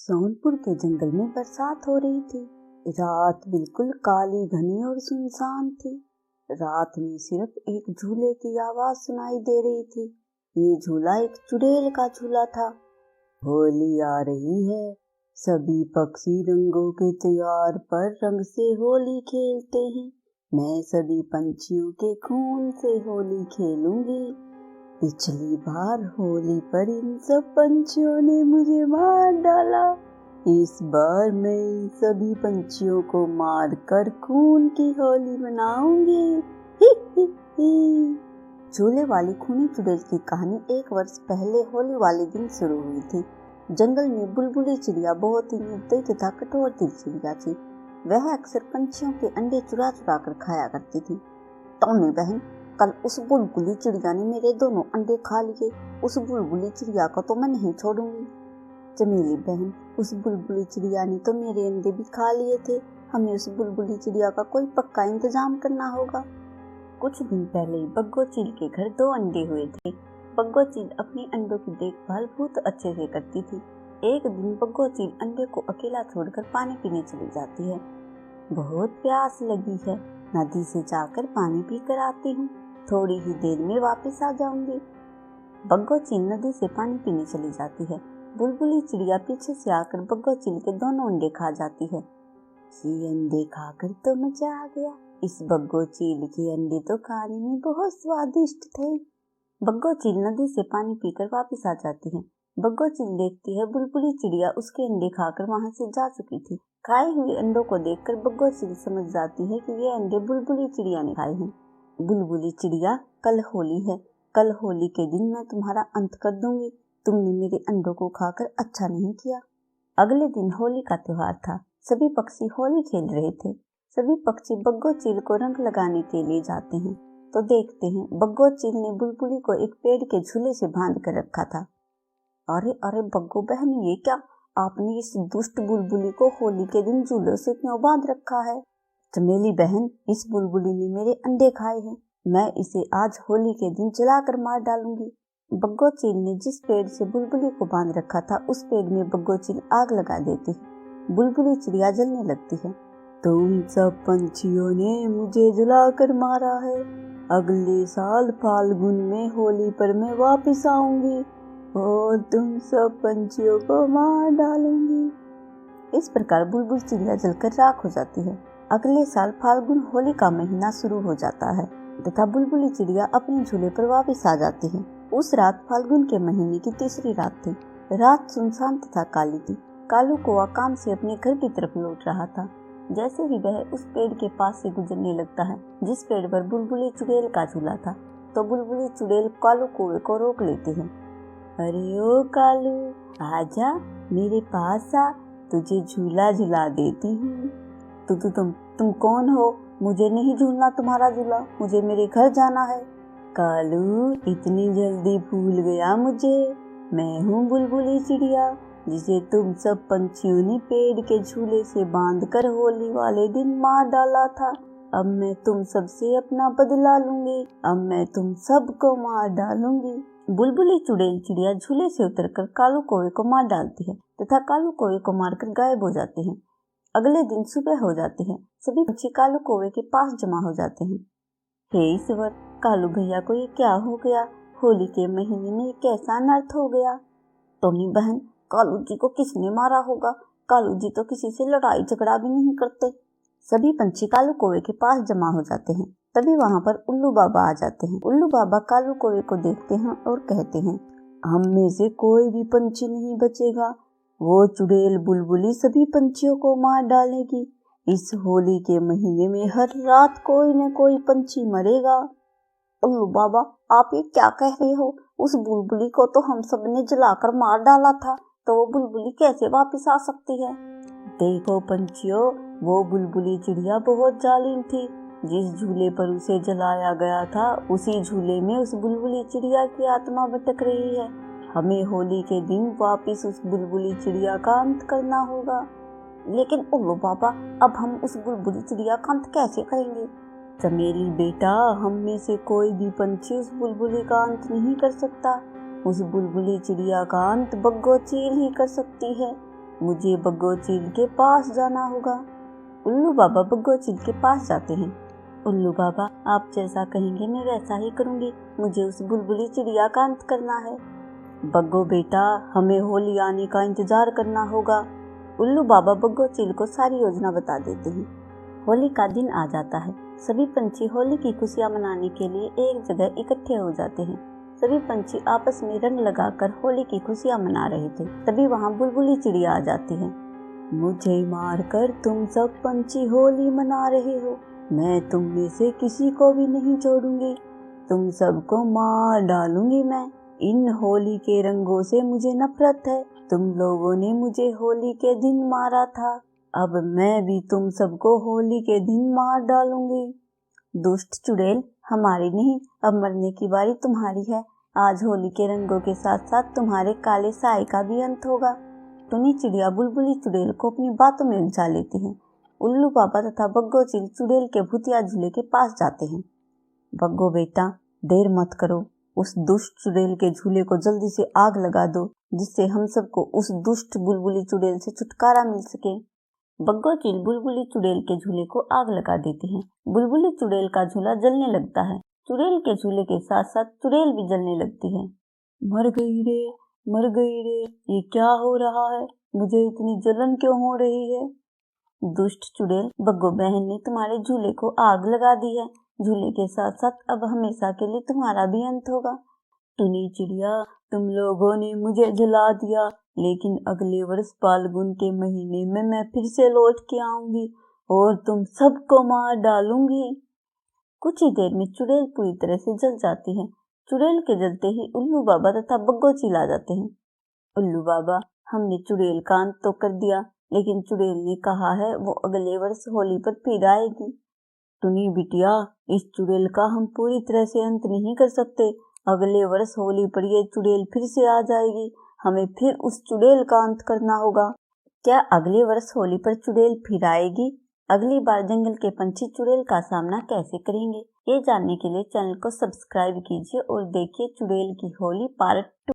सोनपुर के जंगल में बरसात हो रही थी। रात बिल्कुल काली घनी और सुनसान थी। रात में सिर्फ एक झूले की आवाज सुनाई दे रही थी। ये झूला एक चुड़ैल का झूला था। होली आ रही है, सभी पक्षी रंगों के त्योहार पर रंग से होली खेलते हैं। मैं सभी पंछियों के खून से होली खेलूंगी। पिछली बार होली पर इन सब पंछियों ने मुझे मार डाला। इस बार मैं इन सभी पंछियों को मार कर खून की होली मनाऊंगी। ही ही ही। झूले वाली खूनी चुड़ैल की कहानी 1 वर्ष पहले होली वाले दिन शुरू हुई थी। जंगल में बुलबुली चिड़िया बहुत ही निर्दयी तथा कठोर दिल चिड़िया थी। वह अक्सर पंछियों के अंडे चुरा चुरा कर खाया करती थी। टॉमी बहन, कल उस बुलबुली चिड़िया ने मेरे दोनों अंडे खा लिए। उस बुलबुली चिड़िया को तो मैं नहीं छोड़ूंगी। चमेली बहन, उस बुलबुली चिड़िया ने तो मेरे अंडे भी खा लिए थे। हमें उस बुलबुली चिड़िया का कोई पक्का इंतजाम करना होगा। कुछ दिन पहले ही बग्गो चील के घर 2 अंडे हुए थे। बग्गो चील अपने अंडों की देखभाल बहुत अच्छे से करती थी। एक दिन बग्गो चील अंडे को अकेला छोड़कर पानी पीने चली जाती है। बहुत प्यास लगी है, नदी से जाकर पानी पी कर आती हूँ। थोड़ी ही देर में वापस आ जाऊंगी। बग्गो चील नदी से पानी पीने चली जाती है। बुलबुली चिड़िया पीछे से आकर बग्गो चील के दोनों अंडे खा जाती है। ये अंडे खाकर तो मजा आ गया। इस बग्गो चील के अंडे तो खाने में बहुत स्वादिष्ट थे। बग्गो चील नदी से पानी पीकर वापस आ जाती है। बग्गो चील देखती है बुलबुली चिड़िया उसके अंडे खाकर वहां से जा चुकी थी। खाए हुए अंडों को देखकर बग्गो चील समझ जाती है कि ये अंडे बुलबुली चिड़िया ने खाए हैं। बुलबुली चिड़िया, कल होली है। कल होली के दिन मैं तुम्हारा अंत कर दूंगी। तुमने मेरे अंडों को खाकर अच्छा नहीं किया। अगले दिन होली का त्योहार था। सभी पक्षी होली खेल रहे थे। सभी पक्षी बग्गो चील को रंग लगाने के लिए जाते हैं तो देखते हैं बग्गो चील ने बुलबुली को एक पेड़ के झूले से बांध कर रखा था। अरे अरे बग्गो बहन, ये क्या? आपने इस दुष्ट बुलबुली को होली के दिन झूले से क्यों बांध रखा है? चमेली बहन, इस बुलबुली ने मेरे अंडे खाए हैं। मैं इसे आज होली के दिन जलाकर मार डालूंगी। बग्गो चील ने जिस पेड़ से बुलबुली को बांध रखा था उस पेड़ में बग्गो चील आग लगा देती है। बुलबुली चिड़िया जलने लगती है। तुम सब पंछियों ने मुझे जलाकर मारा है। अगले साल फाल्गुन में होली पर मैं वापस आऊंगी और तुम सब पंछियों को मार डालूंगी। इस प्रकार बुलबुल चिड़िया जलकर राख हो जाती है। अगले साल फाल्गुन होली का महीना शुरू हो जाता है तथा बुलबुली चिड़िया अपने झूले पर वापस आ जाती है। उस रात फाल्गुन के महीने की तीसरी रात थी। रात सुनसान तथा काली थी। कालू कौवा काम से अपने घर की तरफ लौट रहा था। जैसे ही वह उस पेड़ के पास से गुजरने लगता है जिस पेड़ पर बुलबुली चुड़ैल का झूला था, तो बुलबुली चुड़ैल कालू कौवे को रोक लेती है। अरे ओ कालू, आजा मेरे पास आ, तुझे झूला झुला देती हूँ। तुम कौन हो? मुझे नहीं झूलना तुम्हारा झूला, मुझे मेरे घर जाना है। कालू, इतनी जल्दी भूल गया मुझे? मैं हूँ बुलबुली चिड़िया जिसे तुम सब पंछियों ने पेड़ के झूले से बांधकर होली वाले दिन मार डाला था। अब मैं तुम सबसे अपना बदला लूंगी। अब मैं तुम सबको मार डालूंगी। बुलबुली चुड़ैल चिड़िया झूले से उतरकर कालू कौवे को मार डालती है तथा कालू कौवे को मारकर गायब हो जाती है। अगले दिन सुबह हो जाती है। सभी पंछी कालू कौवे के पास जमा हो जाते हैं। हे ईश्वर, कालू भैया को ये क्या हो गया? होली के महीने में कैसा अनर्थ हो गया? टोनी बहन, कालू जी को किसने मारा होगा? कालू जी तो किसी से लड़ाई झगड़ा भी नहीं करते। सभी पंछी कालू कौवे के पास जमा हो जाते हैं। तभी वहां पर उल्लू बाबा आ जाते हैं। उल्लू बाबा कालू कौवे को देखते हैं और कहते हैं, हम में से कोई भी पंछी नहीं बचेगा। वो चुड़ैल बुलबुली सभी पंछियों को मार डालेगी। इस होली के महीने में हर रात कोई न कोई पंछी मरेगा। उल्लू बाबा, आप ये क्या कह रहे हो? उस बुलबुली को तो हम सब ने जलाकर मार डाला था, तो वो बुलबुली कैसे वापस आ सकती है? देखो पंछियों, वो बुलबुली चिड़िया बहुत जालिम थी। जिस झूले पर उसे जलाया गया था उसी झूले में उस बुलबुली चिड़िया की आत्मा भटक रही है। हमें होली के दिन वापस उस बुलबुली चिड़िया का अंत करना होगा। लेकिन उल्लू बाबा, अब हम उस बुलबुली चिड़िया का अंत कैसे करेंगे? चमेली बेटा, हम में से कोई भी पंछी उस बुलबुली का अंत नहीं कर सकता। उस बुलबुली चिड़िया का अंत बग्गो चील ही कर सकती है। मुझे बग्गो चील के पास जाना होगा। उल्लू बाबा बग्गो चील के पास जाते हैं। उल्लू बाबा, आप जैसा कहेंगे मैं वैसा ही करूंगी, मुझे उस बुलबुली चिड़िया का अंत करना है। बग्गो बेटा, हमें होली आने का इंतजार करना होगा। उल्लू बाबा बग्गो चील को सारी योजना बता देते हैं। होली का दिन आ जाता है। सभी पंछी होली की खुशियां मनाने के लिए एक जगह इकट्ठे हो जाते हैं। सभी पंछी आपस में रंग लगाकर होली की खुशियां मना रहे थे। तभी वहां बुलबुली चिड़िया आ जाती है। मुझे मारकर तुम सब पंछी होली मना रहे हो, मैं तुम में से किसी को भी नहीं छोड़ूंगी, तुम सबको मार डालूंगी मैं। इन होली के रंगों से मुझे नफरत है, तुम लोगों ने मुझे होली के दिन मारा था, अब मैं भी तुम सबको होली के दिन मार डालूंगी। दुष्ट चुड़ैल, हमारी नहीं, अब मरने की बारी तुम्हारी है। आज होली के रंगों के साथ साथ तुम्हारे काले साए का भी अंत होगा। टुनी चिड़िया बुलबुली चुड़ैल को अपनी बातों में उलझा लेती है। उल्लू बाबा तथा बग्गो चील चुड़ैल के भूतिया झूले के पास जाते हैं। बग्गो बेटा, देर मत करो, उस दुष्ट चुड़ैल के झूले को जल्दी से आग लगा दो, जिससे हम सबको उस दुष्ट बुलबुली चुड़ैल से छुटकारा मिल सके। बग्गो चील बुलबुली चुड़ैल के झूले को आग लगा देते हैं। बुलबुली चुड़ैल का झूला जलने लगता है। चुड़ैल के झूले के साथ साथ चुड़ैल भी जलने लगती है। मर गई रे, मर गई रे, ये क्या हो रहा है, मुझे इतनी जलन क्यों हो रही है। दुष्ट चुड़ैल, बग्गो बहन ने तुम्हारे झूले को आग लगा दी है। झूले के साथ साथ अब हमेशा के लिए तुम्हारा भी अंत होगा। टुनी चिड़िया, तुम लोगों ने मुझे जला दिया, लेकिन अगले वर्ष फाल्गुन के महीने में मैं फिर से लौट के आऊंगी और तुम सबको मार डालूंगी। कुछ ही देर में चुड़ैल पूरी तरह से जल जाती है। चुड़ैल के जलते ही उल्लू बाबा तथा बग्गो चील आ जाते हैं। उल्लू बाबा, हमने चुड़ैल का अंत तो कर दिया, लेकिन चुड़ैल ने कहा है वो अगले वर्ष होली पर फिर आएगी। टुनी बिटिया, इस चुड़ैल का हम पूरी तरह से अंत नहीं कर सकते। अगले वर्ष होली पर ये चुड़ैल फिर से आ जाएगी, हमें फिर उस चुड़ैल का अंत करना होगा। क्या अगले वर्ष होली पर चुड़ैल फिर आएगी? अगली बार जंगल के पंछी चुड़ैल का सामना कैसे करेंगे, ये जानने के लिए चैनल को सब्सक्राइब कीजिए और देखिए चुड़ैल की होली पार्ट 2।